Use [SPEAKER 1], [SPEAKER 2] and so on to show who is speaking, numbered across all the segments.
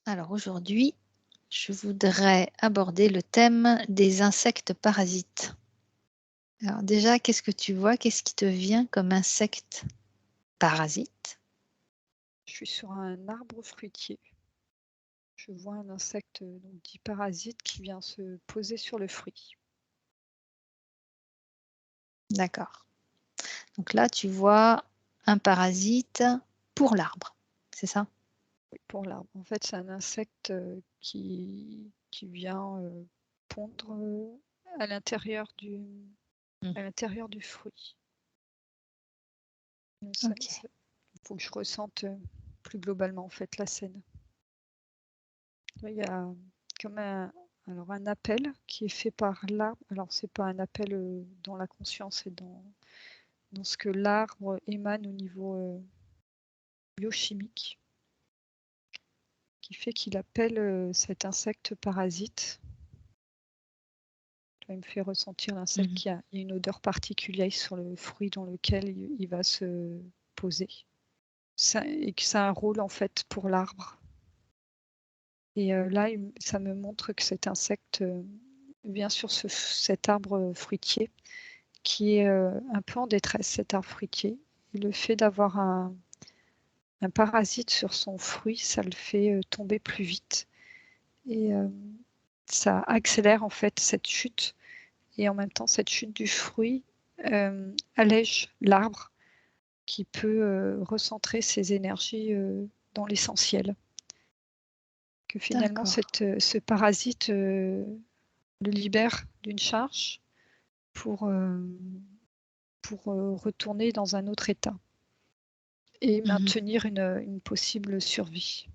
[SPEAKER 1] Alors aujourd'hui, je voudrais aborder le thème des insectes parasites. Alors déjà, qu'est-ce que tu vois? Qu'est-ce qui te vient comme insecte parasite?
[SPEAKER 2] Je suis sur un arbre fruitier. Je vois un insecte, donc dit parasite, qui vient se poser sur le fruit.
[SPEAKER 1] D'accord. Donc là, tu vois un parasite pour l'arbre, c'est ça?
[SPEAKER 2] Oui, pour l'arbre. En fait, c'est un insecte, qui vient, pondre, à l'intérieur du
[SPEAKER 1] Mmh.
[SPEAKER 2] à l'intérieur du fruit.
[SPEAKER 1] OK.
[SPEAKER 2] Il faut que je ressente, plus globalement, en fait, la scène. Là, il y a comme un appel qui est fait par l'arbre. Alors c'est pas un appel, dans la conscience et dans ce que l'arbre émane au niveau, biochimique, qui fait qu'il appelle, cet insecte parasite. Là, il me fait ressentir l'insecte
[SPEAKER 1] Mmh.
[SPEAKER 2] qu'il y a une odeur particulière sur le fruit dans lequel il va se poser. Ça et que ça a un rôle, en fait, pour l'arbre et là, ça me montre que cet insecte, vient sur cet arbre, fruitier qui est, un peu en détresse, cet arbre fruitier. Et le fait d'avoir un parasite sur son fruit, ça le fait, tomber plus vite et ça accélère, en fait, cette chute et en même temps, cette chute du fruit, allège l'arbre qui peut, recentrer ses énergies, dans l'essentiel. Que finalement
[SPEAKER 1] D'accord.
[SPEAKER 2] ce parasite, le libère d'une charge pour, retourner dans un autre état et
[SPEAKER 1] Mmh.
[SPEAKER 2] maintenir une possible survie.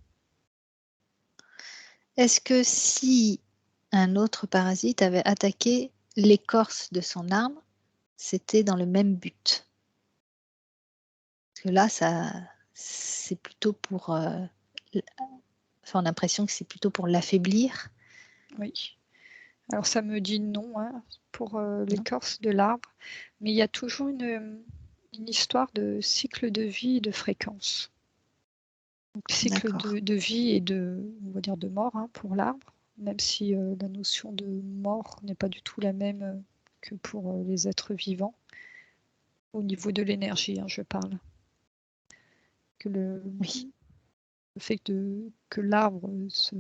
[SPEAKER 1] Est-ce que si un autre parasite avait attaqué l'écorce de son arbre, c'était dans le même but? Parce que là, ça c'est plutôt pour, l enfin, on a l'impression que c'est plutôt pour l'affaiblir,
[SPEAKER 2] Oui. Alors ça me dit non, hein, pour,
[SPEAKER 1] non?
[SPEAKER 2] l'écorce de l'arbre, mais il y a toujours une histoire de cycle de vie et de fréquence. Donc cycle
[SPEAKER 1] D'accord.
[SPEAKER 2] de vie et on va dire de mort, hein, pour l'arbre, même si, la notion de mort n'est pas du tout la même, que pour, les êtres vivants. Au niveau de l'énergie, hein, je parle. Que
[SPEAKER 1] Oui.
[SPEAKER 2] le fait que l'arbre, se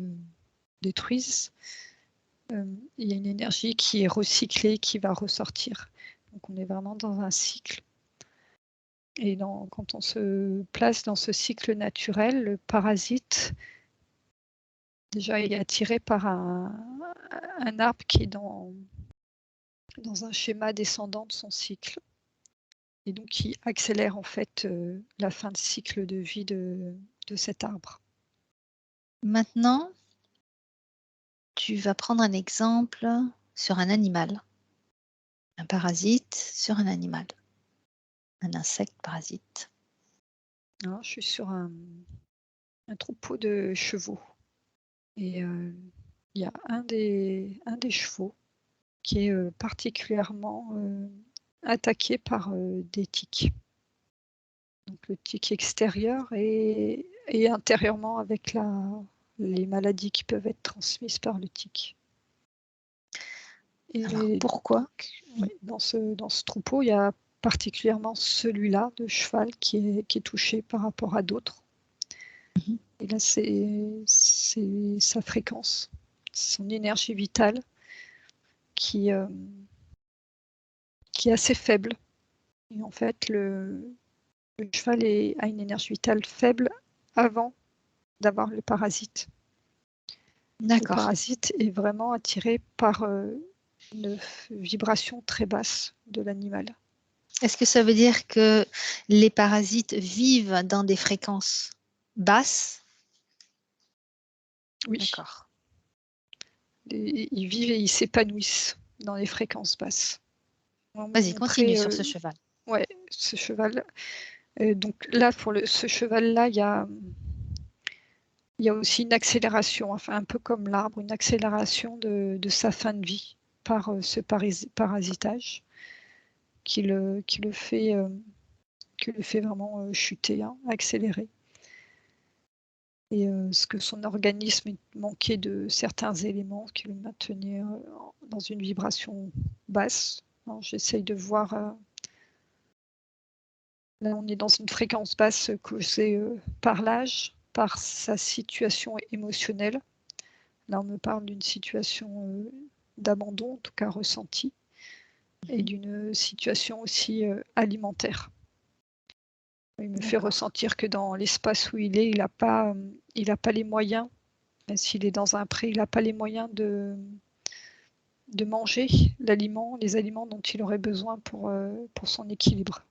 [SPEAKER 2] détruise, il y a une énergie qui est recyclée, qui va ressortir. Donc on est vraiment dans un cycle et quand on se place dans ce cycle naturel, le parasite, déjà, il est attiré par un arbre qui est dans un schéma descendant de son cycle et donc qui accélère en fait, la fin de cycle de vie de cet arbre.
[SPEAKER 1] Maintenant, tu vas prendre un exemple sur un animal, un parasite sur un animal, un insecte parasite.
[SPEAKER 2] Alors je suis sur un troupeau de chevaux et il y a un des chevaux qui est, particulièrement, attaqué par, des tiques. Donc le tic extérieur et intérieurement avec les maladies qui peuvent être transmises par le tic.
[SPEAKER 1] Alors
[SPEAKER 2] Et
[SPEAKER 1] pourquoi?
[SPEAKER 2] donc,
[SPEAKER 1] Mmh.
[SPEAKER 2] oui, dans ce troupeau, il y a particulièrement celui-là de cheval qui est touché par rapport à d'autres.
[SPEAKER 1] Mmh mh.
[SPEAKER 2] Et là, c'est sa fréquence, son énergie vitale qui, qui est assez faible. Et en fait, le cheval a une énergie vitale faible avant d'avoir le parasite. Le
[SPEAKER 1] D'accord.
[SPEAKER 2] parasite est vraiment attiré par, une vibration très basse de l'animal.
[SPEAKER 1] Est-ce que ça veut dire que les parasites vivent dans des fréquences basses?
[SPEAKER 2] Oui,
[SPEAKER 1] D'accord.
[SPEAKER 2] ils vivent et ils s'épanouissent dans les fréquences basses. On m'a
[SPEAKER 1] Vas-y, continue
[SPEAKER 2] montré,
[SPEAKER 1] sur ce cheval.
[SPEAKER 2] ouais, ce cheval, donc là, pour ce cheval-là, il y a aussi une accélération, enfin un peu comme l'arbre, une accélération de sa fin de vie par, ce parasitage qui le fait, qui le fait vraiment, chuter, hein, accélérer. et ce que son organisme manquait de certains éléments qui le maintenaient dans une vibration basse. Alors, j'essaye de voir. Là, on est dans une fréquence basse causée par l'âge, par sa situation émotionnelle. Là, on me parle d'une situation d'abandon, en tout cas ressentie, et d'une situation aussi alimentaire. Il me fait ressentir que dans l'espace où il est, il n'a pas les moyens, même s'il est dans un pré, il n'a pas les moyens de manger les aliments dont il aurait besoin pour son équilibre.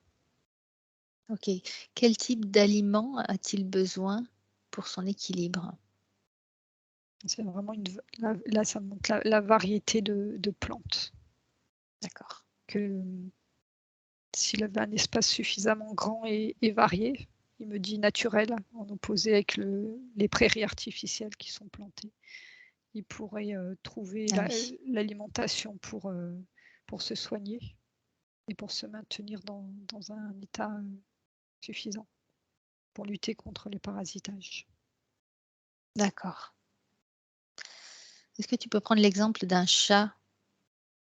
[SPEAKER 1] Ok. Quel type d'aliments a-t-il besoin pour son équilibre?
[SPEAKER 2] C'est vraiment là, ça montre la variété de plantes.
[SPEAKER 1] D'accord.
[SPEAKER 2] Que s'il avait un espace suffisamment grand et varié, il me dit naturel, en opposé avec les prairies artificielles qui sont plantées, il pourrait trouver l'alimentation pour se soigner et pour se maintenir dans un état suffisant pour lutter contre les parasitages.
[SPEAKER 1] D'accord. Est-ce que tu peux prendre l'exemple d'un chat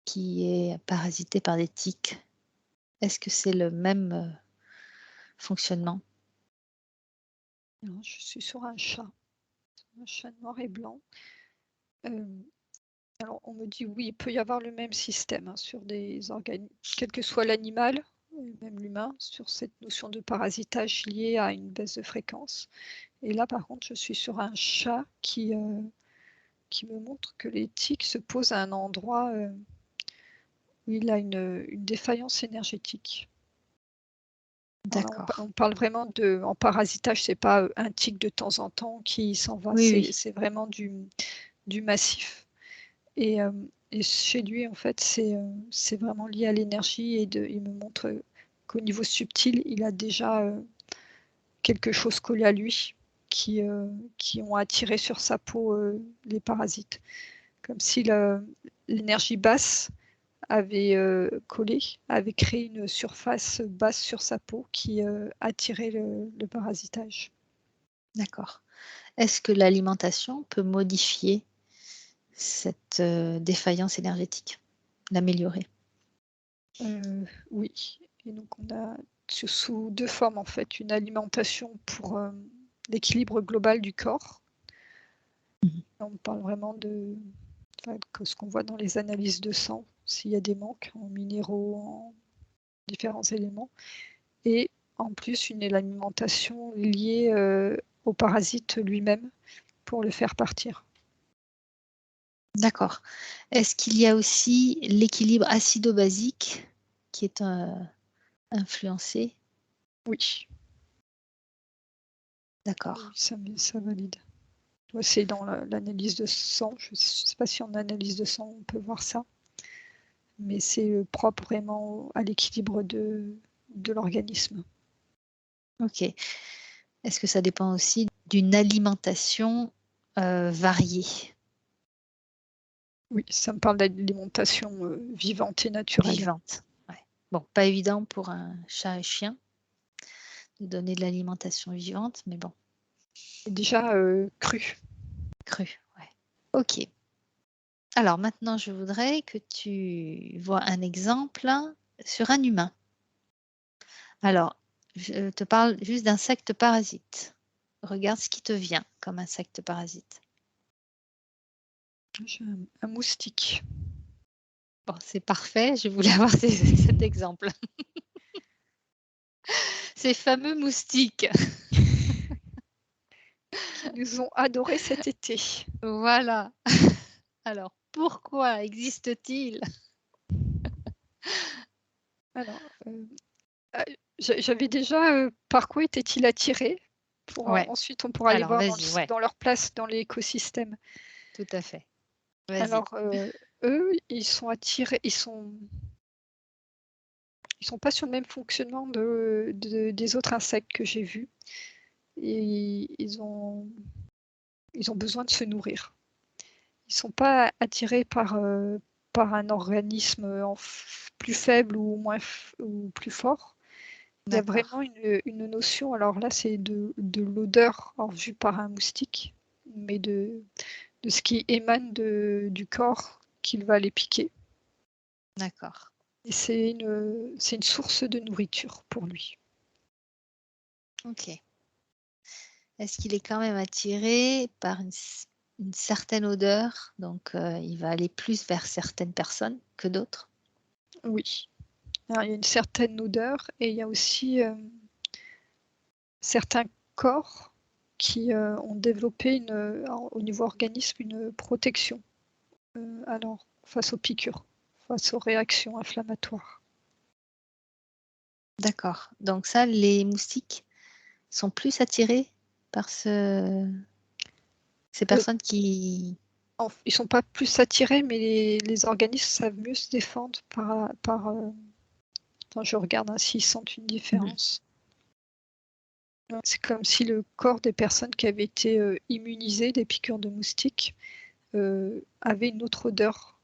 [SPEAKER 1] qui est parasité par des tiques? Est-ce que c'est le même fonctionnement?
[SPEAKER 2] Alors, je suis sur un chat noir et blanc. Alors, on me dit oui, il peut y avoir le même système sur des organismes, quel que soit l'animal, même l'humain, sur cette notion de parasitage liée à une baisse de fréquence. Et là, par contre, je suis sur un chat qui me montre que les tiques se posent à un endroit où il a une défaillance énergétique.
[SPEAKER 1] D'accord.
[SPEAKER 2] On parle vraiment en parasitage, c'est pas un tic de temps en temps qui s'en va,
[SPEAKER 1] Oui.
[SPEAKER 2] c'est vraiment du massif. Et chez lui, en fait, c'est vraiment lié à l'énergie et il me montre qu'au niveau subtil, il a déjà quelque chose collé à lui qui ont attiré sur sa peau les parasites. Comme si l'énergie basse avait collé, avait créé une surface basse sur sa peau qui attirait le parasitage.
[SPEAKER 1] D'accord. Est-ce que l'alimentation peut modifier cette défaillance énergétique? L'améliorer?
[SPEAKER 2] Oui, et donc on a sous deux formes en fait, une alimentation pour l'équilibre global du corps.
[SPEAKER 1] Mmh.
[SPEAKER 2] On parle vraiment que ce qu'on voit dans les analyses de sang, s'il y a des manques en minéraux, en différents éléments, et en plus une alimentation liée au parasite lui-même pour le faire partir.
[SPEAKER 1] D'accord. Est-ce qu'il y a aussi l'équilibre acido-basique qui est, influencé?
[SPEAKER 2] Oui,
[SPEAKER 1] D'accord.
[SPEAKER 2] ça valide. C'est dans l'analyse de sang, je ne sais pas si en analyse de sang on peut voir ça, mais c'est propre vraiment à l'équilibre de l'organisme.
[SPEAKER 1] OK. Est-ce que ça dépend aussi d'une alimentation, variée?
[SPEAKER 2] Oui, ça me parle d'alimentation vivante et naturelle.
[SPEAKER 1] Vivante? Ouais. Bon, pas évident pour un chat et chien de donner de l'alimentation vivante, mais bon,
[SPEAKER 2] Et déjà crue.
[SPEAKER 1] crue, ouais. OK. Alors maintenant, je voudrais que tu vois un exemple sur un humain. Alors, je te parle juste d'insectes parasites. Regarde ce qui te vient comme insecte parasite.
[SPEAKER 2] J'ai un moustique.
[SPEAKER 1] Bon, c'est parfait, je voulais avoir cet exemple. Ces fameux moustiques.
[SPEAKER 2] Qui nous ont adorés cet été.
[SPEAKER 1] Voilà. Alors, pourquoi existe-t-il?
[SPEAKER 2] Alors, j'avais déjà par quoi était-il attiré pour,
[SPEAKER 1] Ouais,
[SPEAKER 2] ensuite on pourra aller
[SPEAKER 1] alors
[SPEAKER 2] voir
[SPEAKER 1] vas-y, ouais,
[SPEAKER 2] dans leur place dans l'écosystème.
[SPEAKER 1] tout à fait. Vas-y.
[SPEAKER 2] Alors, eux, ils sont attirés, ils sont pas sur le même fonctionnement des autres insectes que j'ai vus, et ils ont besoin de se nourrir. Ils sont pas attirés par un organisme plus faible ou moins ou plus fort. Il y a
[SPEAKER 1] D'accord.
[SPEAKER 2] vraiment une notion, alors là c'est de l'odeur vue par un moustique, mais de ce qui émane du corps qu'il va aller piquer.
[SPEAKER 1] D'accord.
[SPEAKER 2] Et c'est une source de nourriture pour lui.
[SPEAKER 1] OK. Est-ce qu'il est quand même attiré par une certaine odeur? Donc, il va aller plus vers certaines personnes que d'autres?
[SPEAKER 2] Oui. Alors, il y a une certaine odeur et il y a aussi certains corps qui ont développé au niveau organisme une protection alors, face aux piqûres, face aux réactions inflammatoires.
[SPEAKER 1] D'accord. Donc ça, les moustiques sont plus attirés par ces
[SPEAKER 2] Euh,
[SPEAKER 1] personnes qui
[SPEAKER 2] Ils ne sont pas plus attirés, mais les organismes savent mieux se défendre Attends, je regarde s'ils sentent une
[SPEAKER 1] mmh.
[SPEAKER 2] différence. Ouais, c'est comme si le corps des personnes qui avaient été immunisées des piqûres de moustiques avait une autre odeur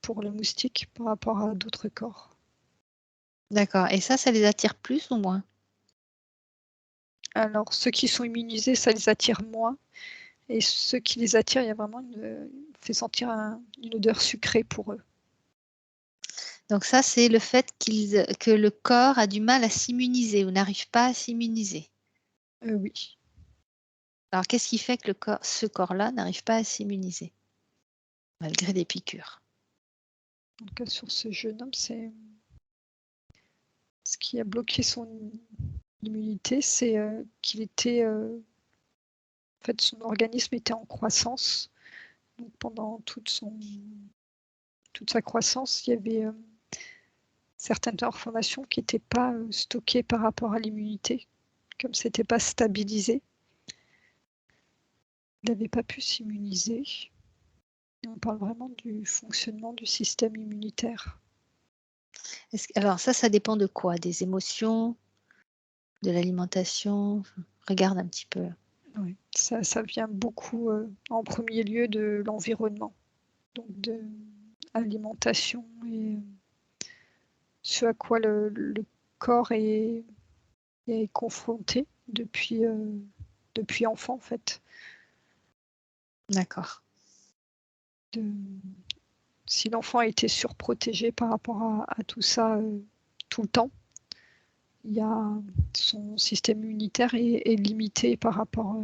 [SPEAKER 2] pour le moustique par rapport à d'autres corps.
[SPEAKER 1] D'accord et ça les attire plus ou moins?
[SPEAKER 2] Alors, ceux qui sont immunisés, ça les attire moins. Et ceux qui les attirent, il y a vraiment fait sentir une odeur sucrée pour eux.
[SPEAKER 1] Donc ça, c'est le fait que le corps a du mal à s'immuniser ou n'arrive pas à s'immuniser.
[SPEAKER 2] Oui.
[SPEAKER 1] Alors qu'est-ce qui fait que ce corps-là n'arrive pas à s'immuniser? Malgré des piqûres?
[SPEAKER 2] En tout cas, sur ce jeune homme, c'est ce qui a bloqué son immunité, c'est qu'il était, en fait, son organisme était en croissance. Donc pendant toute sa croissance, il y avait certaines informations qui n'étaient pas stockées par rapport à l'immunité, comme c'était pas stabilisé. Il n'avait pas pu s'immuniser. On parle vraiment du fonctionnement du système immunitaire.
[SPEAKER 1] Alors ça dépend de quoi? Des émotions? De l'alimentation? Regarde un petit peu.
[SPEAKER 2] Oui, ça vient beaucoup, en premier lieu de l'environnement, donc de l'alimentation et ce à quoi le corps est confronté depuis enfant, en fait.
[SPEAKER 1] D'accord.
[SPEAKER 2] De Si l'enfant a été surprotégé par rapport à tout ça, tout le temps, il y a son système immunitaire est limité par rapport,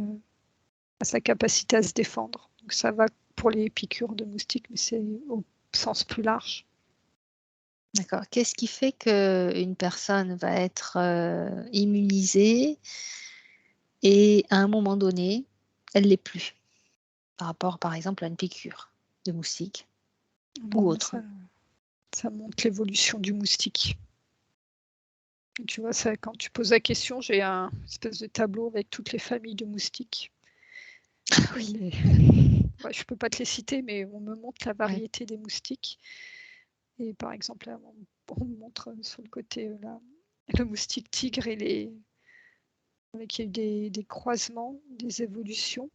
[SPEAKER 2] à sa capacité à se défendre. Donc ça va pour les piqûres de moustiques, mais c'est au sens plus large.
[SPEAKER 1] D'accord. Qu'est-ce qui fait qu'une personne va être, immunisée et à un moment donné, elle l'est plus? Par rapport, par exemple, à une piqûre de moustique
[SPEAKER 2] Alors
[SPEAKER 1] ou
[SPEAKER 2] là,
[SPEAKER 1] autre?
[SPEAKER 2] ça montre l'évolution du moustique. Tu vois, ça, quand tu poses la question, j'ai un espèce de tableau avec toutes les familles de moustiques. Et
[SPEAKER 1] Oui,
[SPEAKER 2] ouais, je peux pas te les citer, mais on me montre la
[SPEAKER 1] ouais.
[SPEAKER 2] variété des moustiques. Et par exemple, là, on me montre sur le côté là, le moustique tigre avec il y a eu des croisements, des évolutions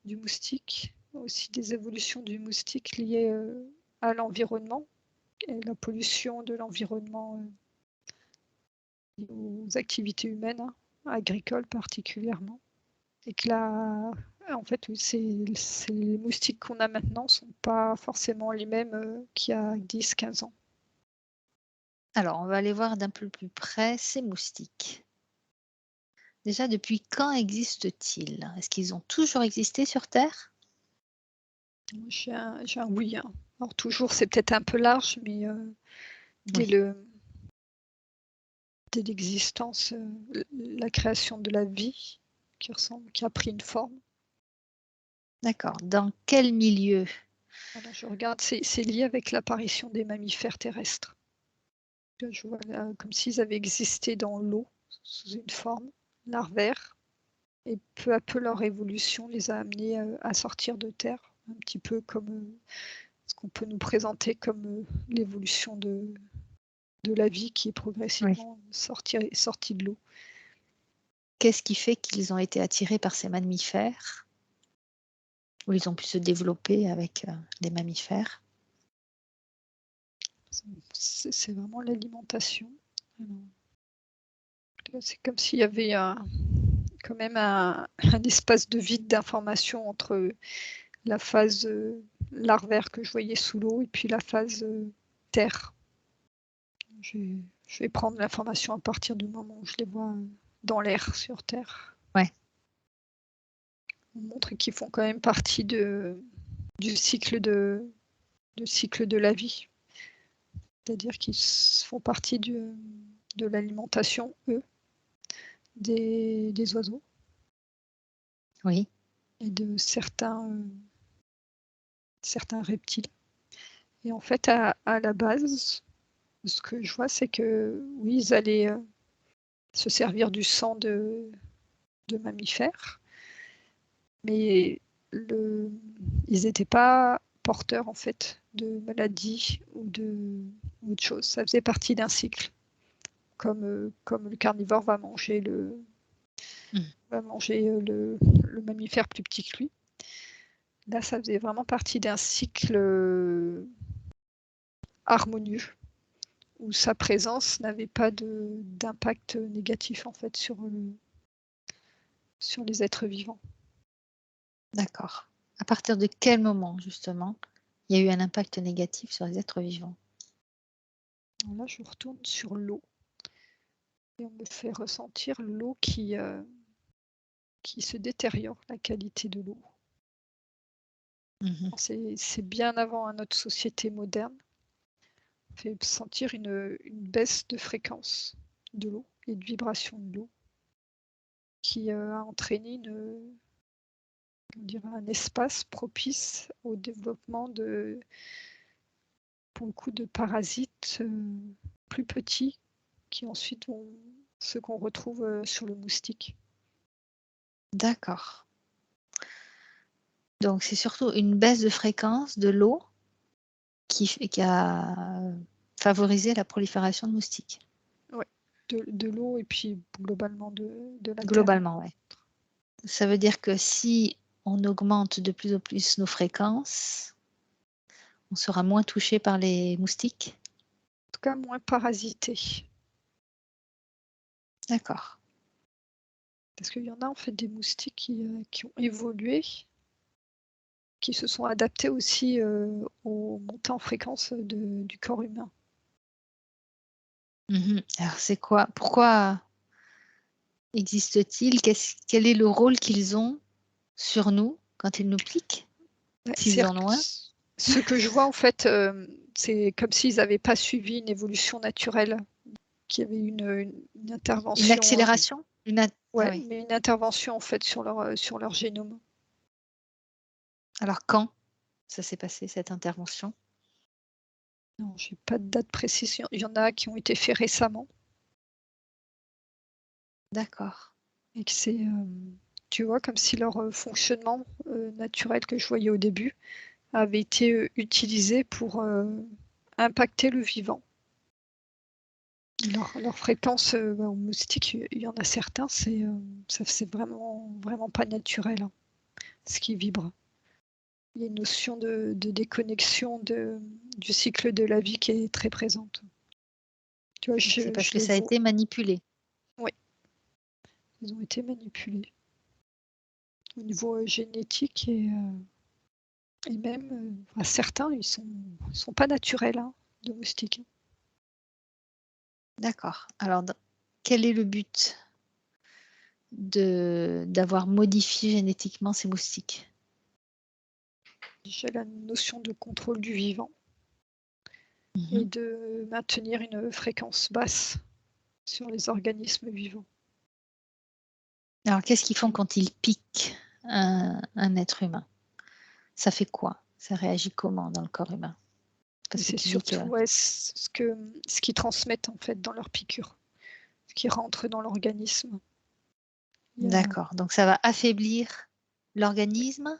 [SPEAKER 2] du moustique, aussi des évolutions du moustique liées à l'environnement et la pollution de l'environnement aux activités humaines, agricoles particulièrement. Et que là, en fait, oui, les moustiques qu'on a maintenant ne sont pas forcément les mêmes qu'il y a 10-15 ans.
[SPEAKER 1] Alors, on va aller voir d'un peu plus près ces moustiques. Déjà, depuis quand existent-ils? Est-ce qu'ils ont toujours existé sur terre?
[SPEAKER 2] J'ai un oui. Hein. Alors toujours, c'est peut-être un peu large, mais dès
[SPEAKER 1] Oui,
[SPEAKER 2] le dès l'existence, la création de la vie qui a pris une forme.
[SPEAKER 1] d'accord. Dans quel milieu?
[SPEAKER 2] Alors je regarde, c'est lié avec l'apparition des mammifères terrestres. Je vois là, comme s'ils avaient existé dans l'eau sous une forme larvaire et peu à peu leur évolution les a amenés à sortir de terre, un petit peu comme ce qu'on peut nous présenter comme l'évolution de la vie qui est
[SPEAKER 1] Oui.
[SPEAKER 2] progressivement sortie de l'eau.
[SPEAKER 1] Qu'est-ce qui fait qu'ils ont été attirés par ces mammifères? Ou ils ont pu se développer avec, des mammifères?
[SPEAKER 2] C'est vraiment l'alimentation. Alors, C'est comme s'il y avait quand même un espace de vide d'information entre la phase larvaire que je voyais sous l'eau et puis la phase terre. Je vais prendre l'information à partir du moment où je les vois dans l'air sur Terre.
[SPEAKER 1] Ouais.
[SPEAKER 2] On montre qu'ils font quand même partie du cycle de la vie. C'est-à-dire qu'ils font partie de l'alimentation, eux, des oiseaux
[SPEAKER 1] Oui.
[SPEAKER 2] et de certains reptiles. Et en fait, à la base, ce que je vois, c'est que oui, ils allaient se servir du sang de mammifères, mais ils n'étaient pas porteurs en fait de maladies ou de choses. Ça faisait partie d'un cycle, comme le carnivore va manger le mammifère plus petit que lui. Là, ça faisait vraiment partie d'un cycle harmonieux, où sa présence n'avait pas d'impact négatif en fait sur les êtres vivants.
[SPEAKER 1] D'accord. À partir de quel moment, justement, il y a eu un impact négatif sur les êtres vivants?
[SPEAKER 2] Alors là, je retourne sur l'eau et on me fait ressentir l'eau qui se détériore, la qualité de l'eau. C'est bien avant notre société moderne. On fait sentir une baisse de fréquence de l'eau et de vibration de l'eau qui a entraîné un espace propice au développement pour le coup, de parasites plus petits qui ensuite vont ceux qu'on retrouve sur le moustique.
[SPEAKER 1] D'accord. Donc c'est surtout une baisse de fréquence de l'eau qui a favorisé la prolifération de moustiques?
[SPEAKER 2] Ouais, de l'eau et puis globalement de la terre.
[SPEAKER 1] Globalement, ouais. Ça veut dire que si on augmente de plus en plus nos fréquences, on sera moins touché par les moustiques?
[SPEAKER 2] En tout cas, moins parasité.
[SPEAKER 1] D'accord.
[SPEAKER 2] Parce qu'il y en a en fait des moustiques qui ont évolué, qui se sont adaptés aussi aux montées en fréquence du corps humain.
[SPEAKER 1] Alors c'est quoi? Pourquoi existe-t-il? Quel est le rôle qu'ils ont sur nous quand ils nous piquent?
[SPEAKER 2] Ouais,
[SPEAKER 1] S'ils en ont un?
[SPEAKER 2] ce que je vois en fait, c'est comme s'ils n'avaient pas suivi une évolution naturelle, qu'il y avait une intervention.
[SPEAKER 1] Une accélération? Ah
[SPEAKER 2] Ouais,
[SPEAKER 1] oui.
[SPEAKER 2] mais une intervention en fait sur leur génome.
[SPEAKER 1] Alors quand ça s'est passé cette intervention?
[SPEAKER 2] Non, j'ai pas de date précise. Il y en a qui ont été faits récemment.
[SPEAKER 1] D'accord.
[SPEAKER 2] Et que c'est, tu vois, comme si leur fonctionnement naturel que je voyais au début avait été utilisé pour impacter le vivant. Leur fréquence aux moustiques, il y en a certains, c'est vraiment pas naturel, hein, ce qui vibre. Il y a une notion de déconnexion du cycle de la vie qui est très présente. Tu vois,
[SPEAKER 1] C'est parce
[SPEAKER 2] je
[SPEAKER 1] que
[SPEAKER 2] les
[SPEAKER 1] ça a
[SPEAKER 2] vois.
[SPEAKER 1] été manipulé.
[SPEAKER 2] Oui, ils ont été manipulés au niveau génétique et même certains, ils sont pas naturels, hein, de moustiques.
[SPEAKER 1] D'accord. Alors quel est le but d'avoir modifié génétiquement ces moustiques?
[SPEAKER 2] Déjà la notion de contrôle du vivant et de maintenir une fréquence basse sur les organismes vivants.
[SPEAKER 1] Alors qu'est-ce qu'ils font quand ils piquent un être humain? Ça fait quoi? Ça réagit comment dans le corps humain?
[SPEAKER 2] Et
[SPEAKER 1] Parce que
[SPEAKER 2] c'est
[SPEAKER 1] tu dis que
[SPEAKER 2] surtout ce qu'ils transmettent en fait dans leur piqûre, ce qui rentre dans l'organisme.
[SPEAKER 1] d'accord, donc ça va affaiblir l'organisme?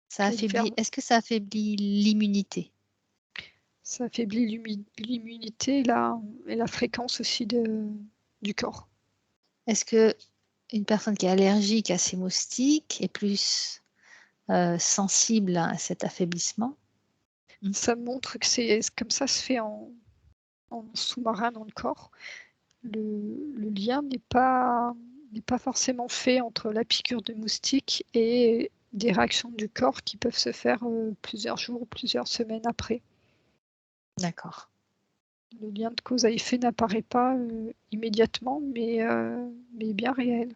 [SPEAKER 1] Ça affaiblit Est-ce que ça affaiblit l'immunité?
[SPEAKER 2] Ça affaiblit l'immunité et la fréquence aussi du corps.
[SPEAKER 1] Est-ce qu'une personne qui est allergique à ces moustiques est plus, sensible à cet affaiblissement?
[SPEAKER 2] Ça montre que c'est comme ça se fait en sous-marin dans le corps. le lien n'est pas forcément fait entre la piqûre de moustique et des réactions du corps qui peuvent se faire plusieurs jours ou plusieurs semaines après.
[SPEAKER 1] D'accord.
[SPEAKER 2] Le lien de cause à effet n'apparaît pas immédiatement, mais bien réel.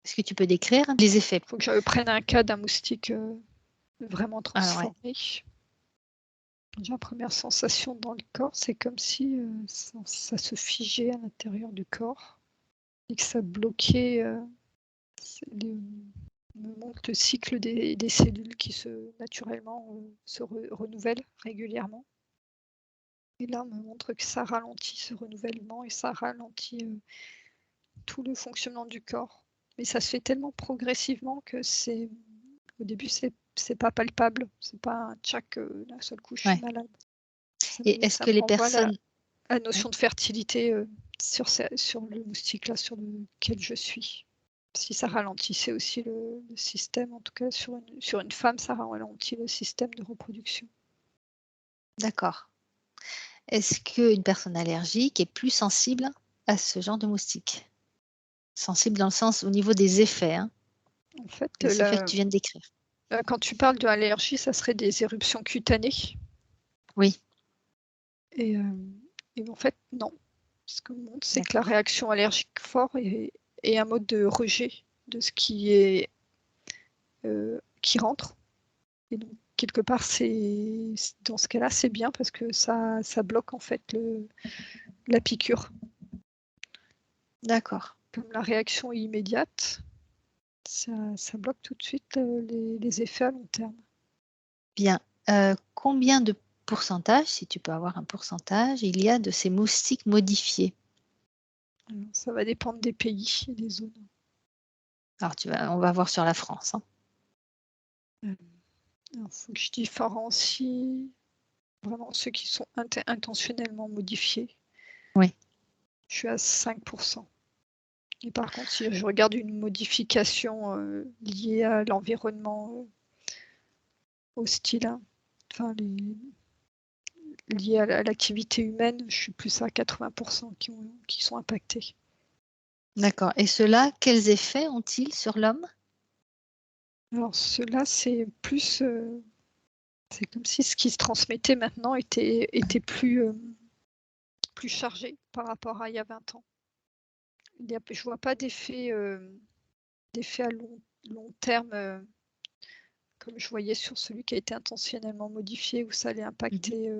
[SPEAKER 1] Est-ce que tu peux décrire les effets?
[SPEAKER 2] Il faut que je prenne un cas d'un moustique vraiment
[SPEAKER 1] Alors, ouais.
[SPEAKER 2] transformé. Déjà, première sensation dans le corps, c'est comme si ça se figeait à l'intérieur du corps et que ça bloquait. Me montre le cycle des cellules qui naturellement se renouvellent régulièrement. Et là, on me montre que ça ralentit ce renouvellement et ça ralentit tout le fonctionnement du corps. Mais ça se fait tellement progressivement que au début, c'est pas palpable. C'est pas un tchac, d'un seul coup, je suis
[SPEAKER 1] Ouais.
[SPEAKER 2] malade.
[SPEAKER 1] Et est-ce
[SPEAKER 2] Ça
[SPEAKER 1] que
[SPEAKER 2] me
[SPEAKER 1] les
[SPEAKER 2] renvoie à
[SPEAKER 1] personnes...
[SPEAKER 2] la notion de fertilité sur le moustique là, sur lequel je suis. Si ça ralentissait aussi le système, en tout cas sur une femme, ça ralentit le système de reproduction.
[SPEAKER 1] D'accord. Est-ce qu'une personne allergique est plus sensible à ce genre de moustique? Sensible dans le sens au niveau des effets, hein,
[SPEAKER 2] En fait,
[SPEAKER 1] les effets que tu viens de décrire.
[SPEAKER 2] quand tu parles de l'allergie, ça serait des éruptions cutanées.
[SPEAKER 1] Oui,
[SPEAKER 2] Et en fait, non. Ce qu'on montre, c'est que la
[SPEAKER 1] d'accord.
[SPEAKER 2] réaction allergique forte est un mode de rejet de ce qui rentre. Et donc, quelque part, dans ce cas-là, c'est bien parce que ça bloque en fait la piqûre.
[SPEAKER 1] D'accord.
[SPEAKER 2] Comme la réaction est immédiate, ça bloque tout de suite les effets à long terme.
[SPEAKER 1] Bien. Combien de pourcentage, si tu peux avoir un pourcentage, il y a de ces moustiques modifiés?
[SPEAKER 2] Alors, ça va dépendre des pays et des zones.
[SPEAKER 1] Alors on va voir sur la France, hein.
[SPEAKER 2] Il faut que je différencie vraiment ceux qui sont intentionnellement modifiés.
[SPEAKER 1] Oui.
[SPEAKER 2] Je suis à 5%. Et par contre, si je regarde une modification liée à l'environnement hostile, hein, enfin liée à l'activité humaine, je suis plus à 80% qui sont impactés.
[SPEAKER 1] D'accord. Et ceux-là, quels effets ont-ils sur l'homme?
[SPEAKER 2] Alors ceux-là, c'est plus, c'est comme si ce qui se transmettait maintenant était plus chargé par rapport à il y a 20 ans. Je vois pas d'effet à long terme comme je voyais sur celui qui a été intentionnellement modifié, où ça allait impacter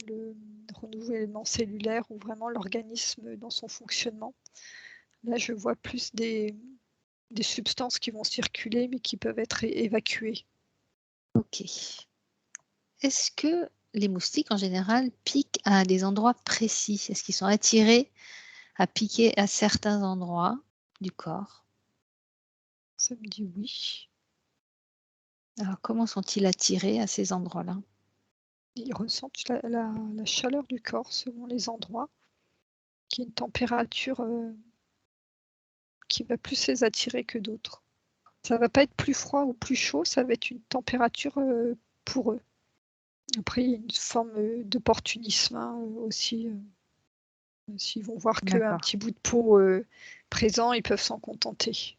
[SPEAKER 2] le renouvellement cellulaire ou vraiment l'organisme dans son fonctionnement. Là, je vois plus des substances qui vont circuler, mais qui peuvent être évacuées.
[SPEAKER 1] Ok. Est-ce que les moustiques, en général, piquent à des endroits précis? Est-ce qu'ils sont attirés à piquer à certains endroits du corps?
[SPEAKER 2] Ça me dit oui.
[SPEAKER 1] Alors, comment sont-ils attirés à ces endroits-là?
[SPEAKER 2] Ils ressentent la chaleur du corps selon les endroits, qui est une température qui va plus les attirer que d'autres. Ça va pas être plus froid ou plus chaud, ça va être une température pour eux. Après, il y a une forme d'opportunisme hein, aussi. S'ils vont voir qu'un
[SPEAKER 1] D'accord.
[SPEAKER 2] petit bout de peau présent, ils peuvent s'en contenter.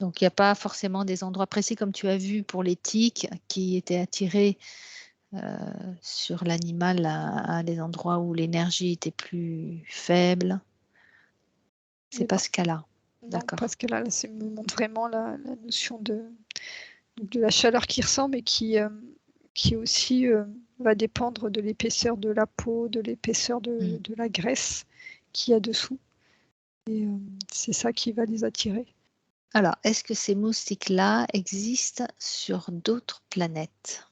[SPEAKER 1] Donc, il n'y a pas forcément des endroits précis comme tu as vu pour les tiques qui étaient attirés sur l'animal à des endroits où l'énergie était plus faible. C'est
[SPEAKER 2] Et
[SPEAKER 1] pas
[SPEAKER 2] non,
[SPEAKER 1] ce cas-là.
[SPEAKER 2] non,
[SPEAKER 1] D'accord.
[SPEAKER 2] parce que là, ça me montre vraiment la notion de la chaleur qui ressent, mais qui aussi va dépendre de l'épaisseur de la peau, de l'épaisseur
[SPEAKER 1] Mm.
[SPEAKER 2] de la graisse qu'il y a dessous. Et c'est ça qui va les attirer.
[SPEAKER 1] Alors, est-ce que ces moustiques-là existent sur d'autres planètes?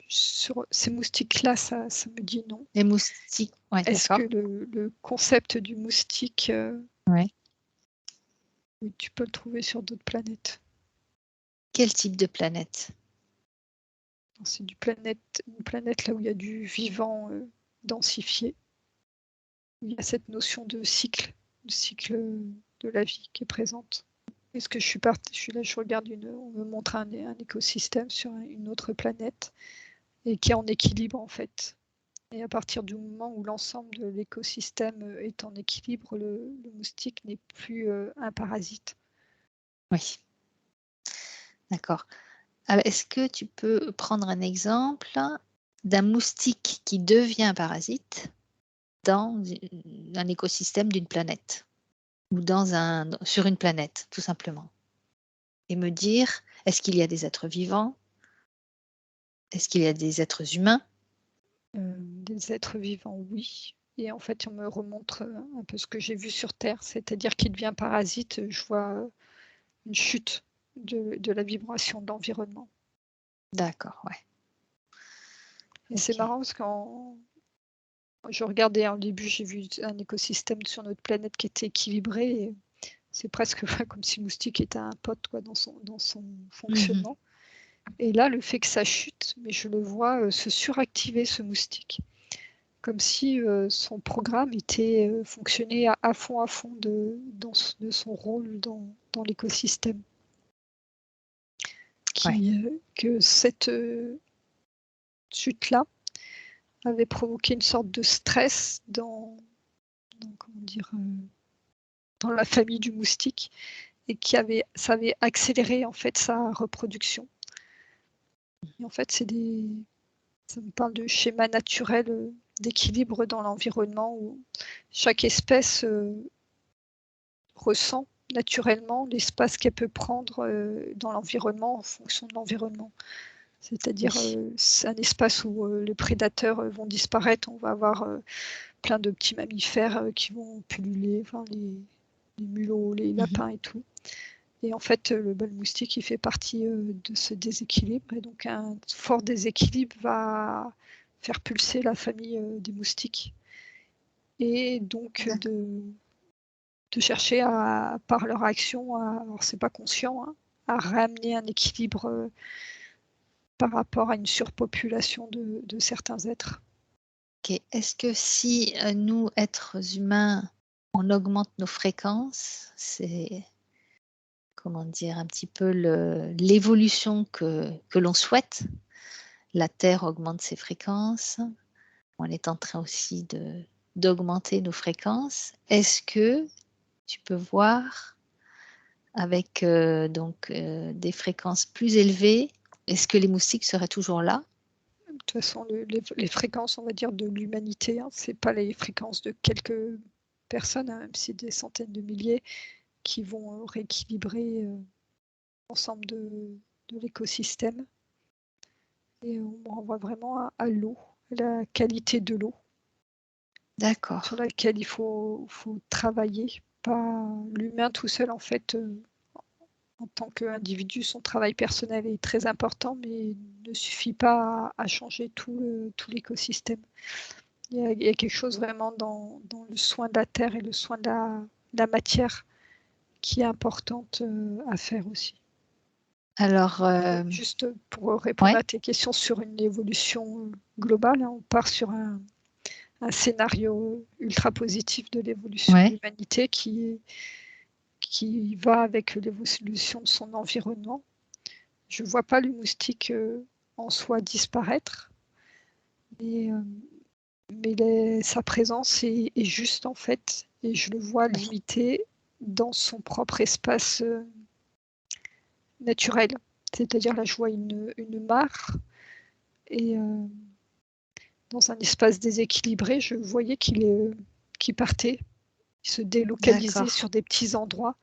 [SPEAKER 2] Sur ces moustiques-là, ça me dit non.
[SPEAKER 1] Les moustiques, ouais,
[SPEAKER 2] Est-ce que
[SPEAKER 1] d'accord.
[SPEAKER 2] le concept du moustique,
[SPEAKER 1] Ouais.
[SPEAKER 2] tu peux le trouver sur d'autres planètes?
[SPEAKER 1] Quel type de planète?
[SPEAKER 2] C'est une planète là où il y a du vivant densifié, où il y a cette notion de cycle de la vie qui est présente. Est-ce que je suis là, je regarde on me montre un écosystème sur une autre planète et qui est en équilibre en fait. Et à partir du moment où l'ensemble de l'écosystème est en équilibre, le moustique n'est plus un parasite.
[SPEAKER 1] Oui, d'accord. Alors, est-ce que tu peux prendre un exemple d'un moustique qui devient un parasite dans un écosystème d'une planète ou sur une planète, tout simplement? Et me dire, est-ce qu'il y a des êtres vivants? Est-ce qu'il y a des êtres humains?
[SPEAKER 2] Des êtres vivants, oui. Et en fait, on me remontre un peu ce que j'ai vu sur Terre, c'est-à-dire qu'il devient parasite, je vois une chute de la vibration de l'environnement.
[SPEAKER 1] D'accord, ouais.
[SPEAKER 2] Et c'est
[SPEAKER 1] OK.
[SPEAKER 2] marrant parce quand je regardais au début, j'ai vu un écosystème sur notre planète qui était équilibré. Et c'est presque comme si le moustique était un pote quoi, dans son
[SPEAKER 1] Mmh.
[SPEAKER 2] fonctionnement. Et là, le fait que ça chute, mais je le vois se suractiver, ce moustique. Comme si son programme était fonctionnait à fond de son rôle dans l'écosystème.
[SPEAKER 1] Ouais.
[SPEAKER 2] Que cette chute-là avait provoqué une sorte de stress comment dire, dans la famille du moustique et ça avait accéléré en fait sa reproduction. Et en fait, ça me parle de schéma naturel d'équilibre dans l'environnement où chaque espèce ressent naturellement l'espace qu'elle peut prendre dans l'environnement en fonction de l'environnement. C'est-à-dire,
[SPEAKER 1] Oui.
[SPEAKER 2] c'est un espace où les prédateurs vont disparaître. On va avoir plein de petits mammifères qui vont pulluler, enfin, les mulots, les
[SPEAKER 1] Mmh.
[SPEAKER 2] lapins et tout. Et en fait, le bal moustique, il fait partie de ce déséquilibre. Et donc, un fort déséquilibre va faire pulser la famille des moustiques. Et donc,
[SPEAKER 1] D'accord.
[SPEAKER 2] de chercher par leur action, alors c'est pas conscient, hein, à ramener un équilibre par rapport à une surpopulation de certains êtres.
[SPEAKER 1] OK. Est-ce que si, nous, êtres humains, on augmente nos fréquences, c'est, comment dire? Un petit peu l'évolution que l'on souhaite. La Terre augmente ses fréquences. On est en train aussi d'augmenter nos fréquences. Est-ce que tu peux voir avec, des fréquences plus élevées, est-ce que les moustiques seraient toujours là?
[SPEAKER 2] De toute façon, les fréquences, on va dire, de l'humanité, hein, c'est pas les fréquences de quelques personnes, hein, même si des centaines de milliers qui vont rééquilibrer l'ensemble de l'écosystème. Et on me renvoie vraiment à l'eau, à la qualité de l'eau sur
[SPEAKER 1] D'accord.
[SPEAKER 2] laquelle il faut travailler. Pas l'humain tout seul, en fait, en tant qu'individu, son travail personnel est très important, mais ne suffit pas à changer tout l'écosystème. Il y a quelque chose vraiment dans le soin de la terre et le soin de la matière qui est importante à faire aussi.
[SPEAKER 1] Alors,
[SPEAKER 2] Juste pour répondre
[SPEAKER 1] ouais,
[SPEAKER 2] à tes questions sur une évolution globale, hein, on part sur un scénario ultra positif de l'évolution de
[SPEAKER 1] ouais,
[SPEAKER 2] l'humanité qui va avec l'évolution de son environnement. Je ne vois pas le moustique en soi disparaître, mais, sa présence est juste en fait, et je le vois
[SPEAKER 1] ouais,
[SPEAKER 2] limité dans son propre espace naturel. C'est-à-dire là, je vois une mare et dans un espace déséquilibré, je voyais qu'il partait, il se délocalisait
[SPEAKER 1] d'accord.
[SPEAKER 2] sur des petits endroits,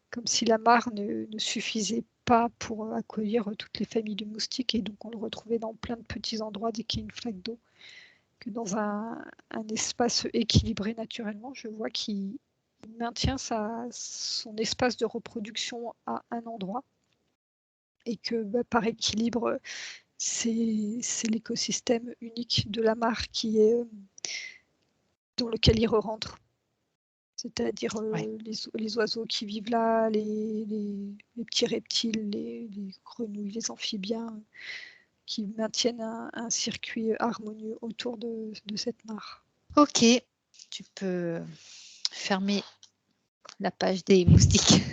[SPEAKER 2] comme si la mare ne suffisait pas pour accueillir toutes les familles de moustiques, et donc on le retrouvait dans plein de petits endroits dès qu'il y a une flaque d'eau. Que dans un espace équilibré naturellement, je vois qu'il maintient son espace de reproduction à un endroit et que par équilibre, c'est l'écosystème unique de la mare qui est dans lequel il rentre. C'est-à-dire
[SPEAKER 1] Ouais,
[SPEAKER 2] les oiseaux qui vivent là, les petits reptiles, les grenouilles, les amphibiens, qui maintiennent un circuit harmonieux autour de cette mare.
[SPEAKER 1] OK. Tu peux fermer la page des moustiques.